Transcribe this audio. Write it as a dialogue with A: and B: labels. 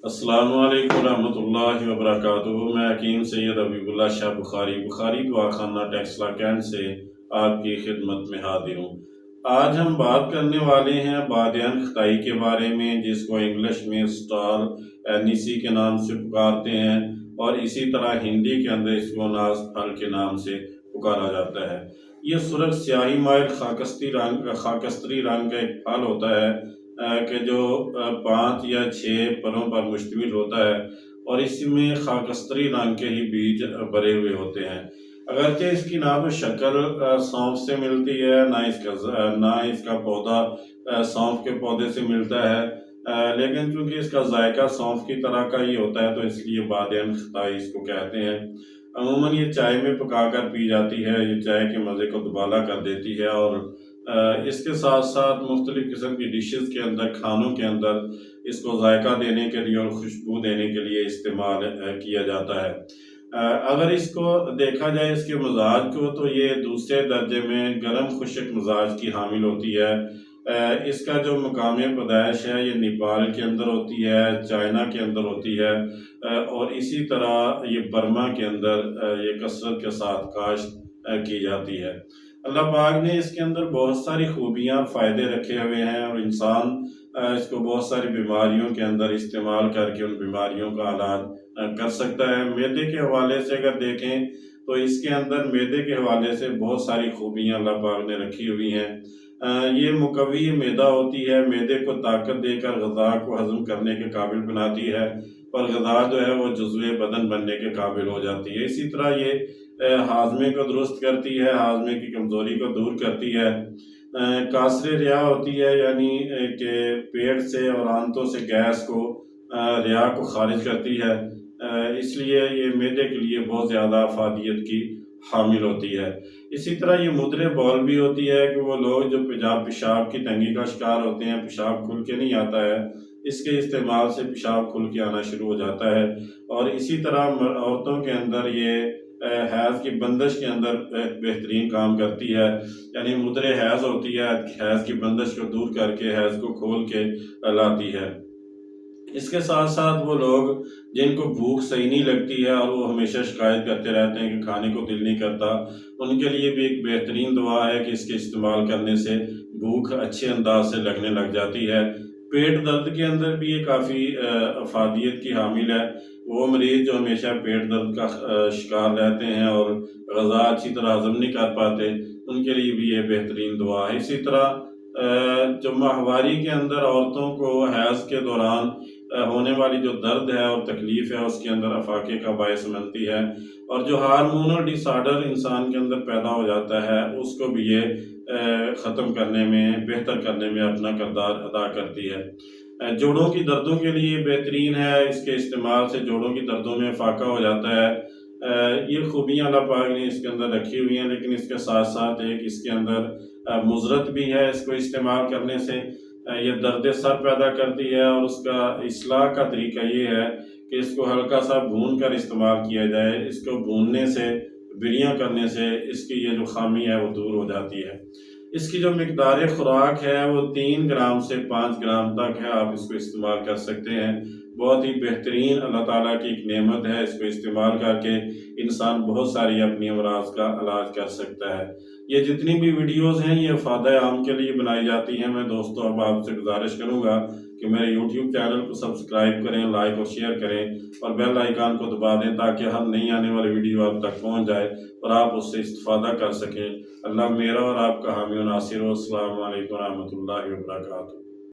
A: السلام علیکم ورحمۃ اللہ وبرکاتہ۔ میں حکیم سید حبیب اللہ شاہ بخاری دعا خانہ ٹیکسلا کینٹ سے آپ کی خدمت میں حاضر ہوں۔ آج ہم بات کرنے والے ہیں بادیان خطائی کے بارے میں، جس کو انگلش میں سٹار اینیسی کے نام سے پکارتے ہیں، اور اسی طرح ہندی کے اندر اس کو ناز پھل کے نام سے پکارا جاتا ہے۔ یہ سرخ سیاہی مائل خاکستری رنگ کا ایک پھل ہوتا ہے کہ جو 5 یا 6 پروں پر مشتمل ہوتا ہے، اور اس میں خاکستری رنگ کے ہی بیج بھرے ہوئے ہوتے ہیں۔ اگرچہ اس کی نہ تو شکل سونف سے ملتی ہے، نہ اس کا پودا سونف کے پودے سے ملتا ہے، لیکن چونکہ اس کا ذائقہ سونف کی طرح کا ہی ہوتا ہے تو اس لیے بادیان خطائی اس کو کہتے ہیں۔ عموماً یہ چائے میں پکا کر پی جاتی ہے، یہ چائے کے مزے کو دوبالا کر دیتی ہے، اور اس کے ساتھ ساتھ مختلف قسم کی ڈشز کے اندر، کھانوں کے اندر اس کو ذائقہ دینے کے لیے اور خوشبو دینے کے لیے استعمال کیا جاتا ہے۔ اگر اس کو دیکھا جائے اس کے مزاج کو، تو یہ دوسرے درجے میں گرم خشک مزاج کی حامل ہوتی ہے۔ اس کا جو مقام پیدائش ہے یہ نیپال کے اندر ہوتی ہے، چائنا کے اندر ہوتی ہے، اور اسی طرح یہ برما کے اندر یہ کثرت کے ساتھ کاشت کی جاتی ہے۔ اللہ پاک نے اس کے اندر بہت ساری خوبیاں، فائدے رکھے ہوئے ہیں، اور انسان اس کو بہت ساری بیماریوں کے اندر استعمال کر کے ان بیماریوں کا علاج کر سکتا ہے۔ معدے کے حوالے سے اگر دیکھیں تو اس کے اندر معدے کے حوالے سے بہت ساری خوبیاں اللہ پاک نے رکھی ہوئی ہیں۔ یہ مقوی معدہ ہوتی ہے، معدے کو طاقت دے کر غذا کو ہضم کرنے کے قابل بناتی ہے، اور غذا جو ہے وہ جزوِ بدن بننے کے قابل ہو جاتی ہے۔ اسی طرح یہ ہاضمے کو درست کرتی ہے، ہاضمے کی کمزوری کو دور کرتی ہے۔ قاصر ریا ہوتی ہے، یعنی کہ پیٹ سے اور آنتوں سے گیس کو، ریا کو خارج کرتی ہے، اس لیے یہ معدے کے لیے بہت زیادہ افادیت کی حامل ہوتی ہے۔ اسی طرح یہ مدر بول بھی ہوتی ہے کہ وہ لوگ جو پیشاب کی تنگی کا شکار ہوتے ہیں، پیشاب کھل کے نہیں آتا ہے، اس کے استعمال سے پیشاب کھل کے آنا شروع ہو جاتا ہے۔ اور اسی طرح عورتوں کے اندر یہ حیض کی بندش کے اندر بہترین کام کرتی ہے، یعنی مدر حیض ہوتی ہے، حیض کی بندش کو دور کر کے حیض کو کھول کے لاتی ہے۔ اس کے ساتھ ساتھ وہ لوگ جن کو بھوک صحیح نہیں لگتی ہے اور وہ ہمیشہ شکایت کرتے رہتے ہیں کہ کھانے کو دل نہیں کرتا، ان کے لیے بھی ایک بہترین دعا ہے کہ اس کے استعمال کرنے سے بھوک اچھے انداز سے لگنے لگ جاتی ہے۔ پیٹ درد کے اندر بھی یہ کافی افادیت کی حامل ہے۔ وہ مریض جو ہمیشہ پیٹ درد کا شکار رہتے ہیں اور غذا اچھی طرح ہضم نہیں کر پاتے، ان کے لیے بھی یہ بہترین دعا ہے۔ اسی طرح جو ماہواری کے اندر عورتوں کو حیض کے دوران ہونے والی جو درد ہے اور تکلیف ہے، اس کے اندر افاقے کا باعث بنتی ہے، اور جو ہارمونل ڈس آرڈر انسان کے اندر پیدا ہو جاتا ہے اس کو بھی یہ ختم کرنے میں، بہتر کرنے میں اپنا کردار ادا کرتی ہے۔ جوڑوں کی دردوں کے لیے بہترین ہے، اس کے استعمال سے جوڑوں کی دردوں میں افاقہ ہو جاتا ہے۔ یہ خوبیاں اللہ پاک نے اس کے اندر رکھی ہوئی ہیں، لیکن اس کے ساتھ ساتھ ایک اس کے اندر مضرت بھی ہے۔ اس کو استعمال کرنے سے یہ درد سر پیدا کرتی ہے، اور اس کا اصلاح کا طریقہ یہ ہے کہ اس کو ہلکا سا بھون کر استعمال کیا جائے۔ اس کو بھوننے سے، بریاں کرنے سے اس کی یہ جو خامی ہے وہ دور ہو جاتی ہے۔ اس کی جو مقدار خوراک ہے وہ 3 گرام سے 5 گرام تک ہے، آپ اس کو استعمال کر سکتے ہیں۔ بہت ہی بہترین اللہ تعالیٰ کی ایک نعمت ہے، اس کو استعمال کر کے انسان بہت ساری اپنی امراض کا علاج کر سکتا ہے۔ یہ جتنی بھی ویڈیوز ہیں یہ فائدہ عام کے لیے بنائی جاتی ہیں۔ میں دوستوں اب آپ سے گزارش کروں گا کہ میرے یوٹیوب چینل کو سبسکرائب کریں، لائک اور شیئر کریں، اور بیل آئیکن کو دبا دیں تاکہ ہر نئی آنے والی ویڈیو آپ تک پہنچ جائے اور آپ اس سے استفادہ کر سکیں۔ اللہ میرا اور آپ کا حامی و ناصر ہو۔ السلام علیکم ورحمۃ اللہ وبرکاتہ۔